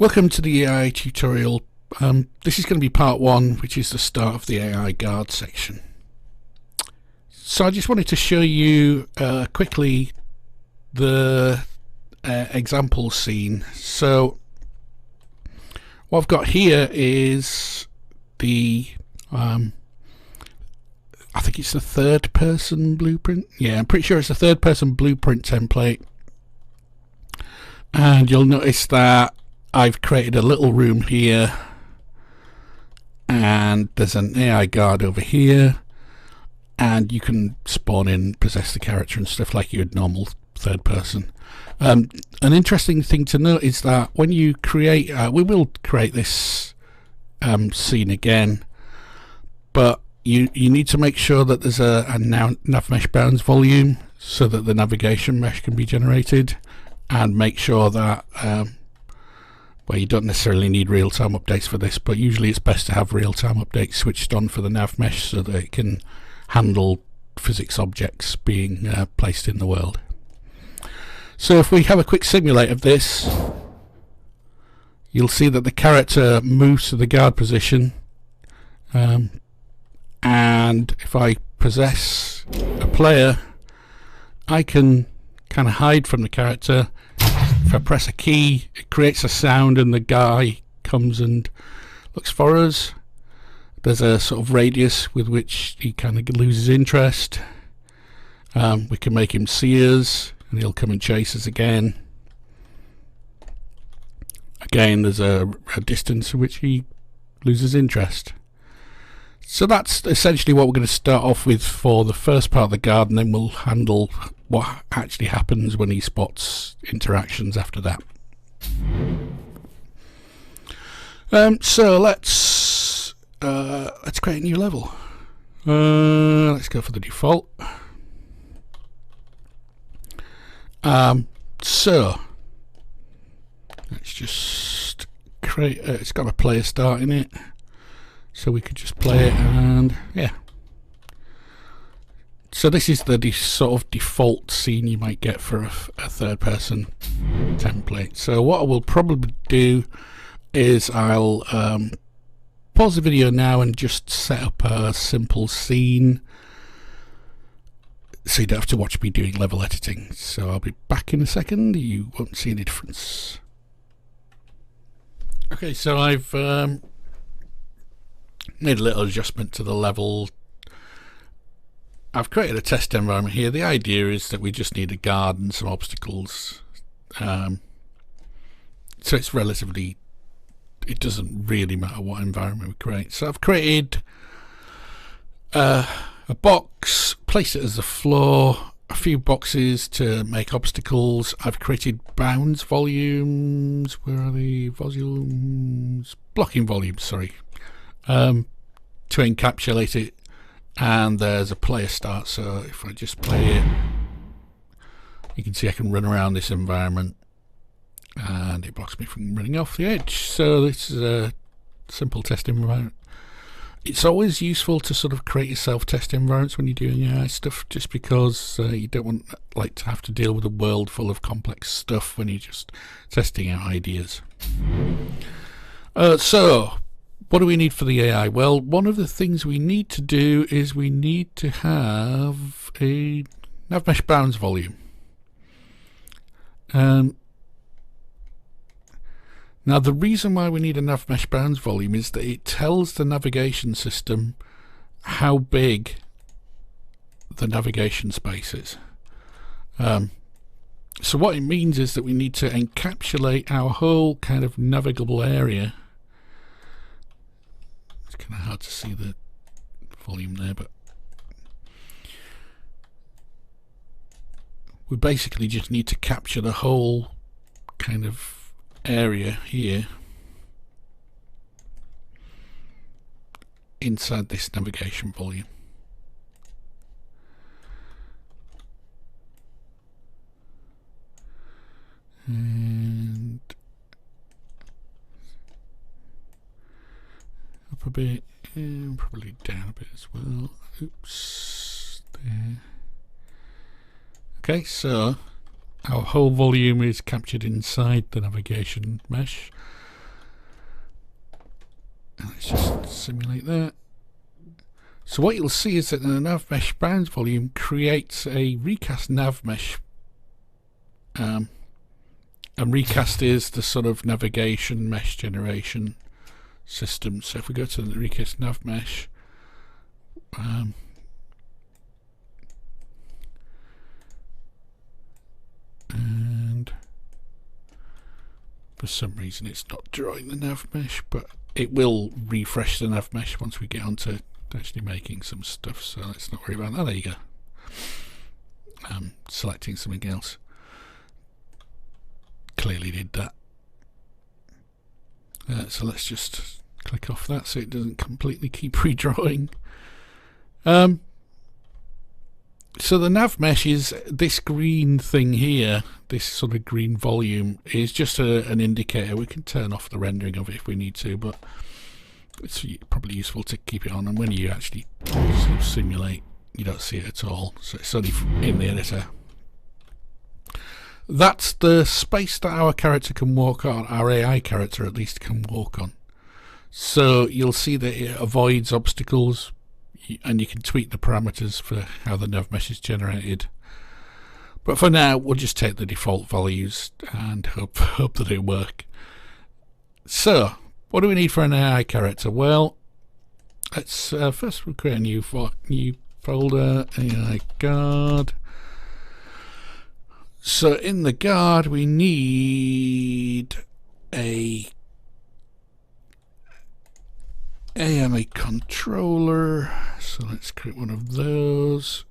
Welcome to the AI tutorial. This is going to be part one, which is the start of the AI guard section. So I just wanted to show you quickly the example scene. So what I've got here is the I think it's the third person blueprint. Yeah, I'm pretty sure it's the third person blueprint template. And you'll notice that I've created a little room here, and there's an AI guard over here, and you can spawn in, possess the character and stuff like you would normal third person. An interesting thing to note is that when you create, we will create this scene again, but you need to make sure that there's a nav mesh bounds volume so that the navigation mesh can be generated, and make sure that well, you don't necessarily need real-time updates for this, but usually it's best to have real-time updates switched on for the nav mesh so that it can handle physics objects being placed in the world. So if we have a quick simulate of this, you'll see that the character moves to the guard position, and if I possess a player, I can kind of hide from the character. If I press a key, it creates a sound and the guy comes and looks for us. There's a sort of radius with which he kind of loses interest. We can make him see us and he'll come and chase us again. Again, there's a distance in which he loses interest. So that's essentially what we're going to start off with for the first part of the guard, and then we'll handle what actually happens when he spots interactions after that. So let's create a new level. Let's go for the default. So let's just create. It's got a player start in it, so we could just play it, and yeah. So this is the sort of default scene you might get for a third person template. So what I will probably do is I'll pause the video now and just set up a simple scene so you don't have to watch me doing level editing. So I'll be back in a second. You won't see any difference. Okay, so I've made a little adjustment to the level. I've created a test environment here. The idea is that we just need a guard and some obstacles. So it's relatively, it doesn't really matter what environment we create. So I've created a box, placed it as the floor, a few boxes to make obstacles. I've created bounds volumes. Where are the volumes? Blocking volumes, sorry. To encapsulate it. And there's a player start, so if I just play it, you can see I can run around this environment and it blocks me from running off the edge. So this is a simple test environment. It's always useful to sort of create yourself test environments when you're doing AI stuff, just because you don't want to have to deal with a world full of complex stuff when you're just testing out ideas. So what do we need for the AI? Well, one of the things we need to do is we need to have a nav mesh bounds volume. Now the reason why we need a nav mesh bounds volume is that it tells the navigation system how big the navigation space is. So what it means is that we need to encapsulate our whole kind of navigable area. Kind of hard to see the volume there, but we basically just need to capture the whole kind of area here inside this navigation volume. And up a bit, and probably down a bit as well. Oops, there. Okay, so our whole volume is captured inside the navigation mesh. Let's just simulate that. So what you'll see is that the nav mesh bounds volume creates a recast nav mesh. And recast is the sort of navigation mesh generation system. So if we go to the recast nav mesh, and for some reason it's not drawing the nav mesh, but it will refresh the nav mesh once we get onto actually making some stuff, so let's not worry about that. There you go. Selecting something else. Clearly did that. So let's just click off that so it doesn't completely keep redrawing. So the nav mesh is this green thing here, this sort of green volume is just an indicator. We can turn off the rendering of it if we need to, but it's probably useful to keep it on, and when you actually sort of simulate you don't see it at all, so it's only in the editor. That's the space that our character can walk on, our AI character at least can walk on. So you'll see that it avoids obstacles, and you can tweak the parameters for how the nav mesh is generated. But for now, we'll just take the default values and hope that it'll work. So, what do we need for an AI character? Well, let's first we'll create a new folder, AI guard. So in the guard we need a AI controller, so let's create one of those,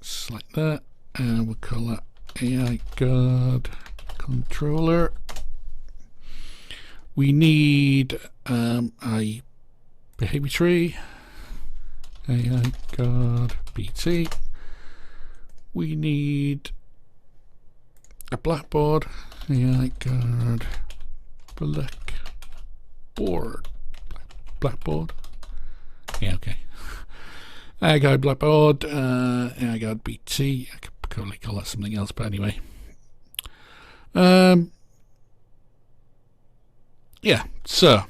select that, and we'll call that AI guard controller. We need a behavior tree, AI guard BT. We need a blackboard, AI guard blackboard. Yeah, okay. AI guard blackboard, AI guard BT. I could probably call that something else, but anyway. Yeah, so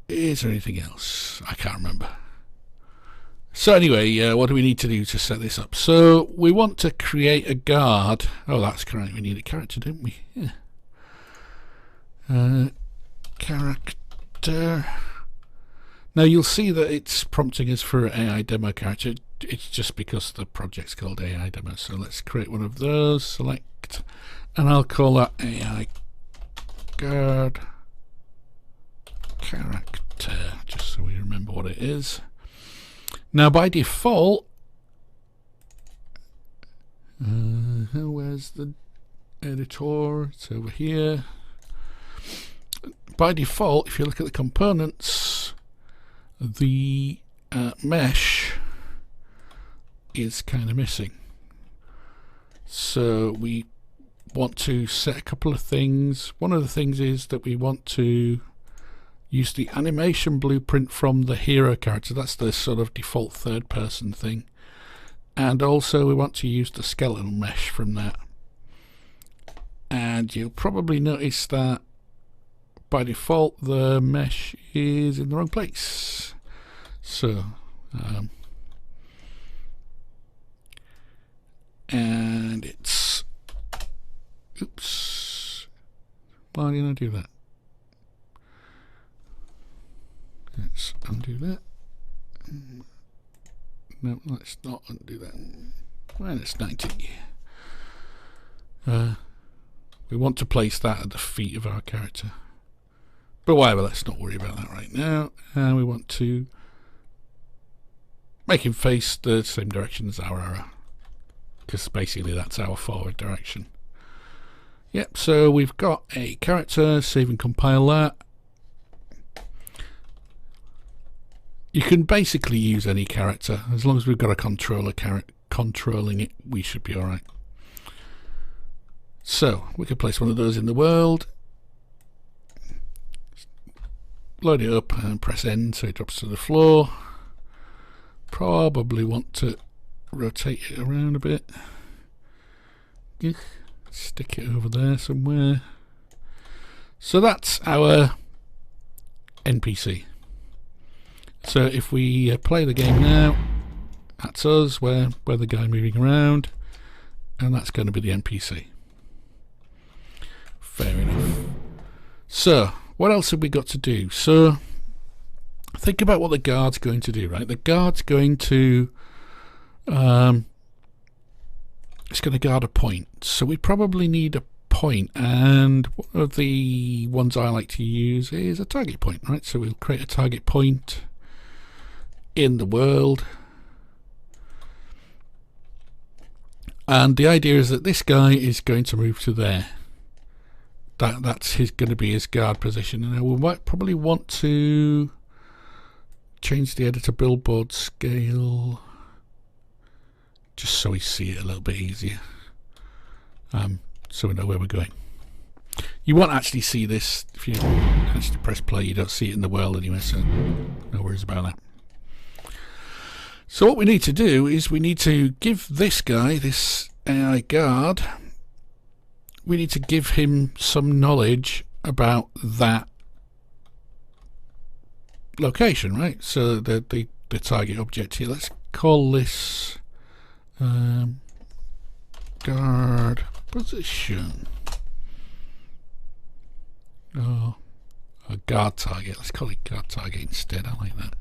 is there anything else? I can't remember. So anyway, what do we need to do to set this up? So we want to create a guard. Oh, that's correct. We need a character, don't we? Yeah. Character. Now you'll see that it's prompting us for an AI demo character. It's just because the project's called AI demo. So let's create one of those. Select, and I'll call that AI guard character, just so we remember what it is. Now by default, where's the editor? It's over here. By default, if you look at the components, the mesh is kind of missing. So we want to set a couple of things. One of the things is that we want to use the animation blueprint from the hero character. That's the sort of default third person thing. And also we want to use the skeletal mesh from that. And you'll probably notice that by default the mesh is in the wrong place. So and it's, oops, why did I do that? Let's undo that. No, let's not undo that. Minus 90. We want to place that at the feet of our character. But whatever, let's not worry about that right now. And we want to make him face the same direction as our arrow, because basically that's our forward direction. Yep, so we've got a character. Save and compile that. You can basically use any character as long as we've got a controller controlling it. We should be all right. So we can place one of those in the world, load it up and press N so it drops to the floor. Probably want to rotate it around a bit. Stick it over there somewhere. So that's our NPC. So if we play the game now, that's us, we're the guy moving around, and that's going to be the NPC. Fair enough. So what else have we got to do? So think about what the guard's going to do, right? The guard's going to it's going to guard a point, so we probably need a point, and one of the ones I like to use is a target point, right? So we'll create a target point in the world, and the idea is that this guy is going to move to there. That's going to be his guard position, and we might probably want to change the editor billboard scale just so we see it a little bit easier, so we know where we're going. You won't actually see this if you actually press play. You don't see it in the world anyway, so no worries about that. So what we need to do is we need to give this guy, this AI guard, we need to give him some knowledge about that location, right? So the target object here, let's call this guard position. Oh, a guard target. Let's call it guard target instead. I like that.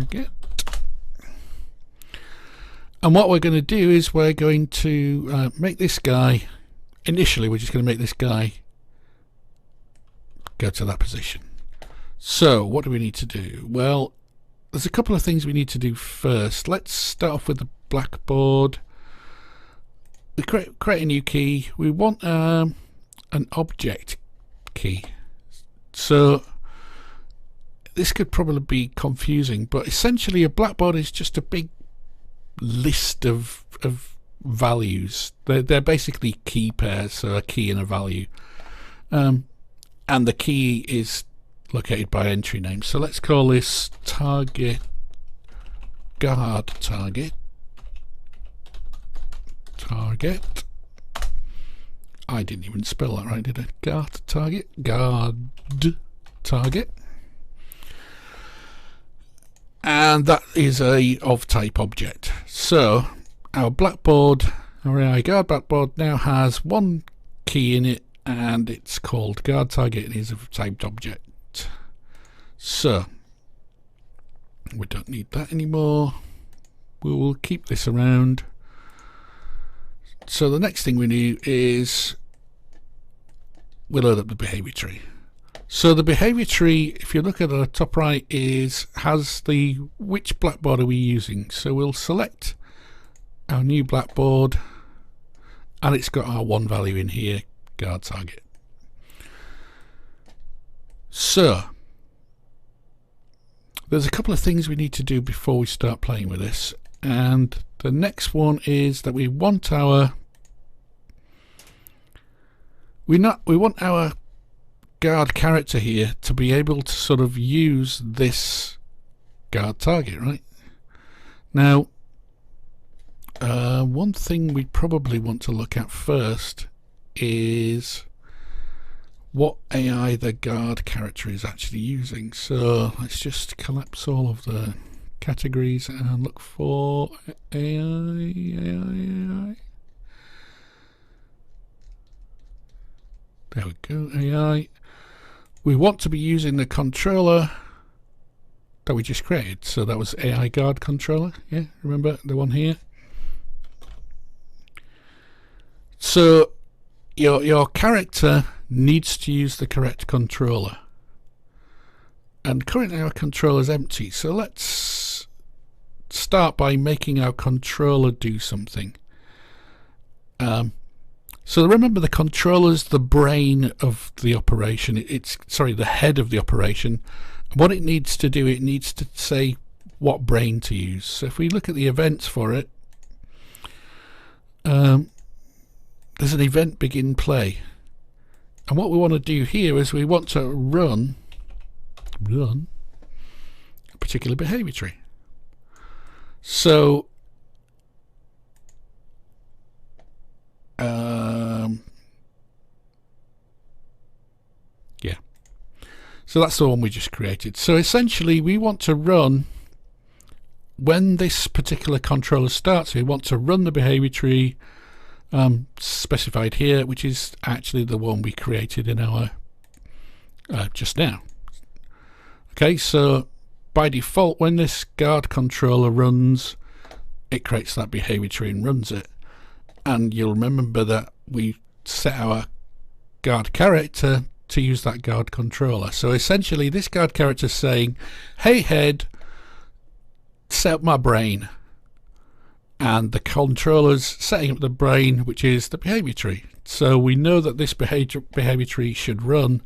Get. And what we're going to do is we're going to make this guy, initially we're just going to make this guy go to that position. So what do we need to do? Well, there's a couple of things we need to do first. Let's start off with the blackboard. We create a new key. We want an object key. So this could probably be confusing, but essentially a blackboard is just a big list of values. They're basically key pairs, so a key and a value, and the key is located by entry name. So let's call this target guard target. I didn't even spell that right, did I? Guard target. And that is a of type object. So our blackboard, our AI guard blackboard now has one key in it, and it's called guard target. It is a typed object. So we don't need that anymore. We will keep this around. So the next thing we do is we'll load up the behavior tree. So the behavior tree, if you look at the top right, has the which blackboard are we using. So we'll select our new blackboard, and it's got our one value in here, guard target. So there's a couple of things we need to do before we start playing with this, and the next one is that we want our guard character here to be able to sort of use this guard target, right? Now, one thing we probably want to look at first is what AI the guard character is actually using. So let's just collapse all of the categories and look for AI. There we go, AI. We want to be using the controller that we just created. So that was AI guard controller. Yeah, remember the one here? So your character needs to use the correct controller. And currently our controller is empty. So let's start by making our controller do something. So remember, the controller's the brain of the operation. It's the head of the operation. What it needs to do, it needs to say what brain to use. So if we look at the events for it, there's an event begin play. And what we want to do here is we want to run a particular behavior tree. So So that's the one we just created. So essentially we want to run, when this particular controller starts, we want to run the behavior tree specified here, which is actually the one we created in our just now. Okay, so by default, when this guard controller runs, it creates that behavior tree and runs it. And you'll remember that we set our guard character to use that guard controller. So essentially this guard character is saying, hey head, set up my brain. And the controller's setting up the brain, which is the behavior tree. So we know that this behavior tree should run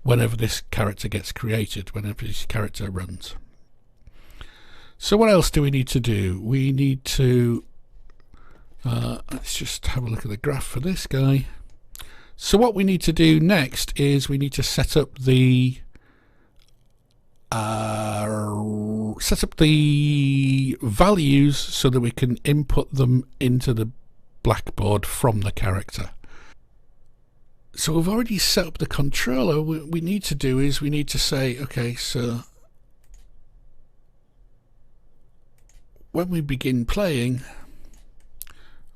whenever this character gets created, whenever this character runs. So what else do we need to do? We need to let's just have a look at the graph for this guy. So what we need to do next is we need to set up the values so that we can input them into the blackboard from the character. So we've already set up the controller. What we need to do is we need to say, okay, so when we begin playing,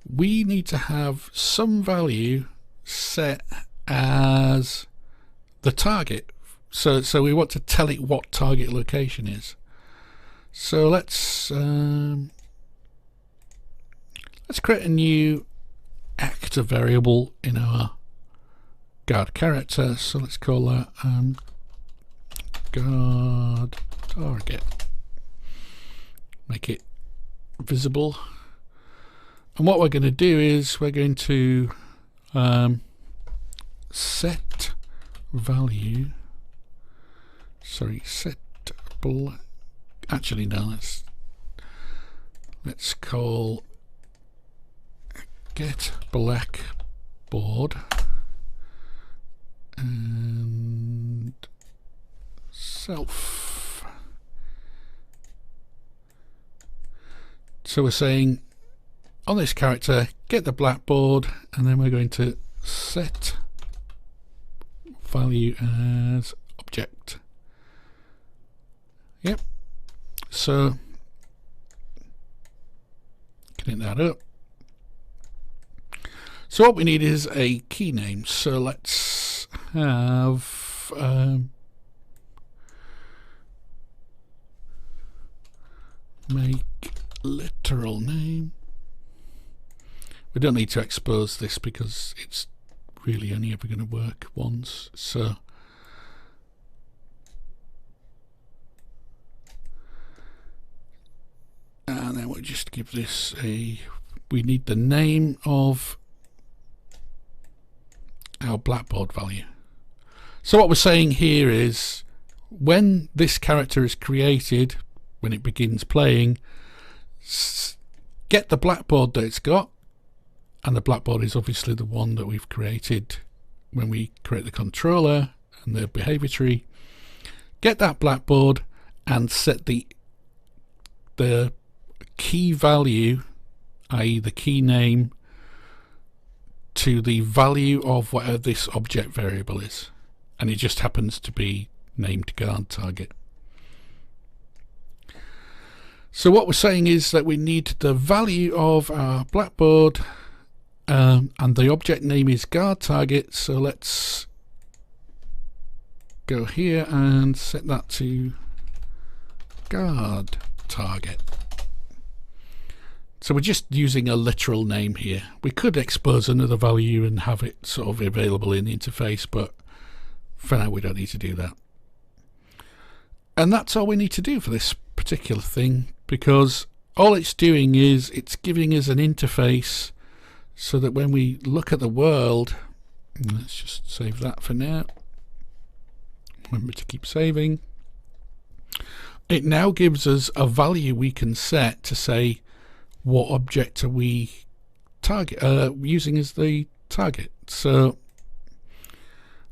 we need to have some value set as the target. So we want to tell it what target location is. So let's create a new actor variable in our guard character. So let's call that guard target. Make it visible. And what we're going to do is we're going to set value. Sorry, set black. Actually, no. Let's call get blackboard and self. So we're saying on this character, get the blackboard, and then we're going to set value as object. Yep. So clean that up. So what we need is a key name. So let's have make literal name. We don't need to expose this because it's really only ever going to work once. So and then we'll just give this a, we need the name of our blackboard value. So what we're saying here is when this character is created, when it begins playing, get the blackboard that it's got, and the blackboard is obviously the one that we've created when we create the controller and the behavior tree. Get that blackboard and set the key value, i.e. the key name, to the value of whatever this object variable is, and it just happens to be named guard target. So what we're saying is that we need the value of our blackboard, and the object name is guard target. So let's go here and set that to guard target. So we're just using a literal name here. We could expose another value and have it sort of available in the interface, but for now we don't need to do that. And that's all we need to do for this particular thing, because all it's doing is it's giving us an interface so that when we look at the world, let's just save that for now. Remember to keep saving. It now gives us a value we can set to say what object are we using as the target. So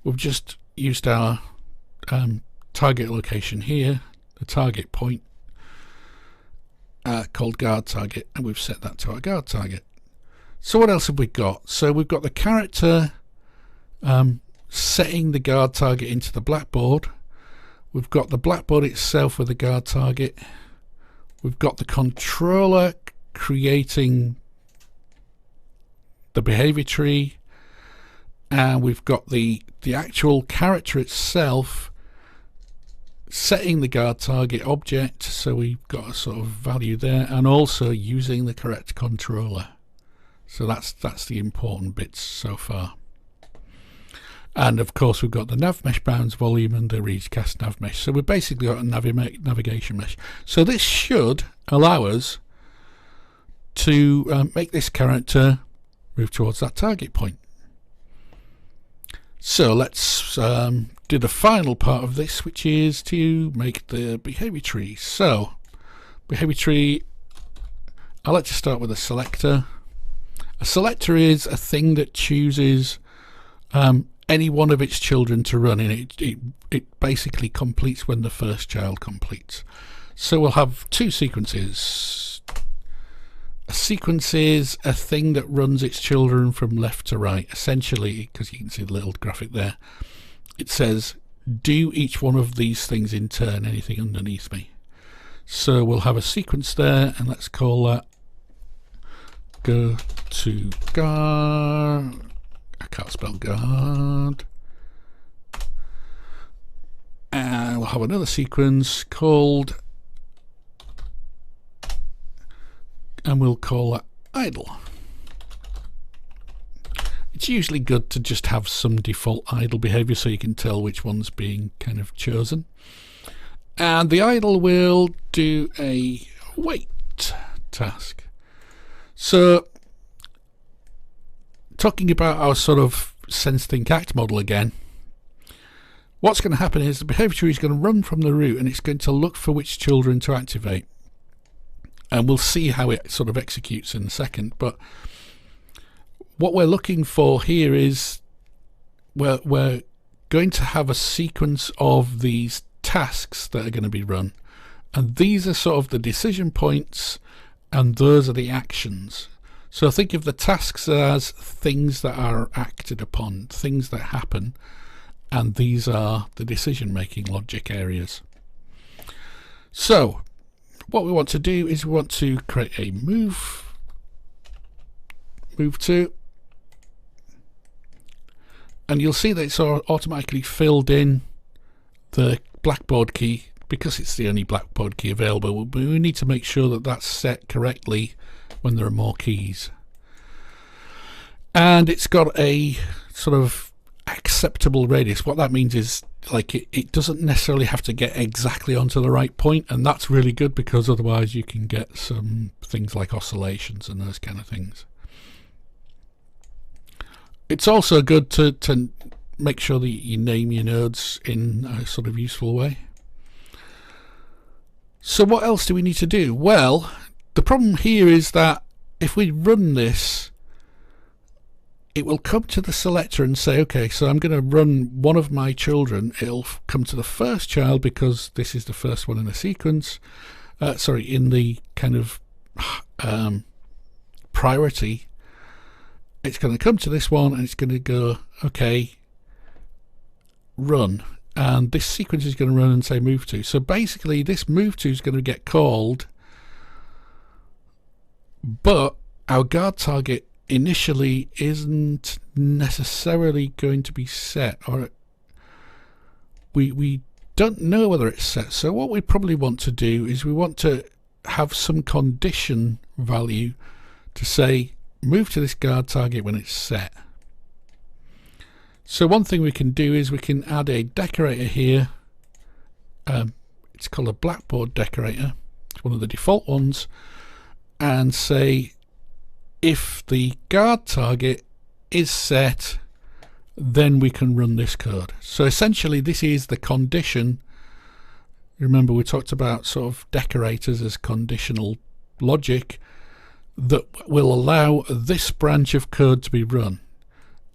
we've just used our target location here, the target point called guard target, and we've set that to our guard target. So what else have we got? So we've got the character setting the guard target into the blackboard. We've got the blackboard itself with the guard target. We've got the controller creating the behavior tree, and we've got the actual character itself setting the guard target object, so we've got a sort of value there, and also using the correct controller. So that's the important bits so far. And of course we've got the nav mesh bounds volume and the recast nav mesh. So we've basically got a navigation mesh. So this should allow us to make this character move towards that target point. So let's do the final part of this, which is to make the behavior tree. So behavior tree, I like to start with a selector. A selector is a thing that chooses any one of its children to run, and it basically completes when the first child completes. So we'll have two sequences. A sequence is a thing that runs its children from left to right, essentially, because you can see the little graphic there. It says, do each one of these things in turn, anything underneath me. So we'll have a sequence there, and let's call that go to guard. I can't spell guard. And we'll have another sequence called, and we'll call that idle. It's usually good to just have some default idle behavior so you can tell which one's being kind of chosen. And the idle will do a wait task. So talking about our sort of sense think act model again, what's going to happen is the behavior tree is going to run from the root, and it's going to look for which children to activate, and we'll see how it sort of executes in a second. But what we're looking for here is we're going to have a sequence of these tasks that are going to be run, and these are sort of the decision points, and those are the actions. So think of the tasks as things that are acted upon, things that happen, and these are the decision-making logic areas. So what we want to do is we want to create a move to, and you'll see that it's automatically filled in the blackboard key because it's the only blackboard key available. But we need to make sure that that's set correctly when there are more keys, and it's got a sort of acceptable radius. What that means is, like, it doesn't necessarily have to get exactly onto the right point, and that's really good because otherwise you can get some things like oscillations and those kind of things. It's also good to make sure that you name your nodes in a sort of useful way. So what else do we need to do? Well, the problem here is that if we run this, it will come to the selector and say, okay, so I'm going to run one of my children. It'll come to the first child because this is the first one in the sequence. In the kind of priority. It's going to come to this one and it's going to go, okay, run. And this sequence is going to run and say move to. So basically this move to is going to get called, but our guard target initially isn't necessarily going to be set, or we don't know whether it's set. So what we probably want to do is we want to have some condition value to say move to this guard target when it's set. So one thing we can do is we can add a decorator here. It's called a blackboard decorator. It's one of the default ones, and say if the guard target is set, then we can run this code. So essentially this is the condition. Remember we talked about sort of decorators as conditional logic that will allow this branch of code to be run.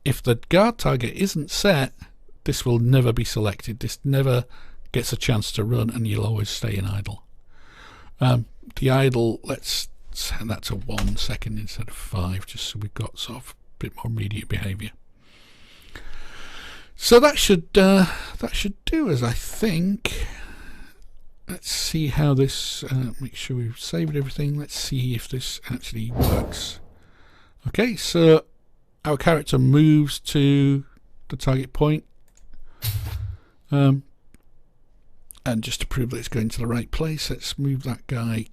If the guard target isn't set, this will never be selected. This never gets a chance to run, and you'll always stay in idle. The idle, let's set that to 1 second instead of 5, just so we've got sort of a bit more immediate behavior. So that should do us, I think. let's see how this, make sure we've saved everything. Let's see if this actually works. Okay, so our character moves to the target point. And just to prove that it's going to the right place, let's move that guy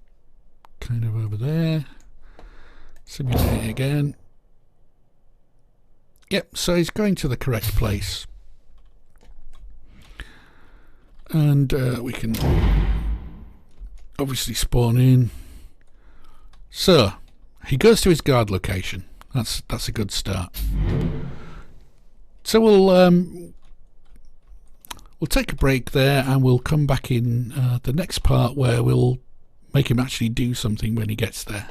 kind of over there. Simulate it again. Yep, so he's going to the correct place. And we can obviously spawn in. So he goes to his guard location. That's a good start. So we'll take a break there, and we'll come back in the next part where we'll make him actually do something when he gets there.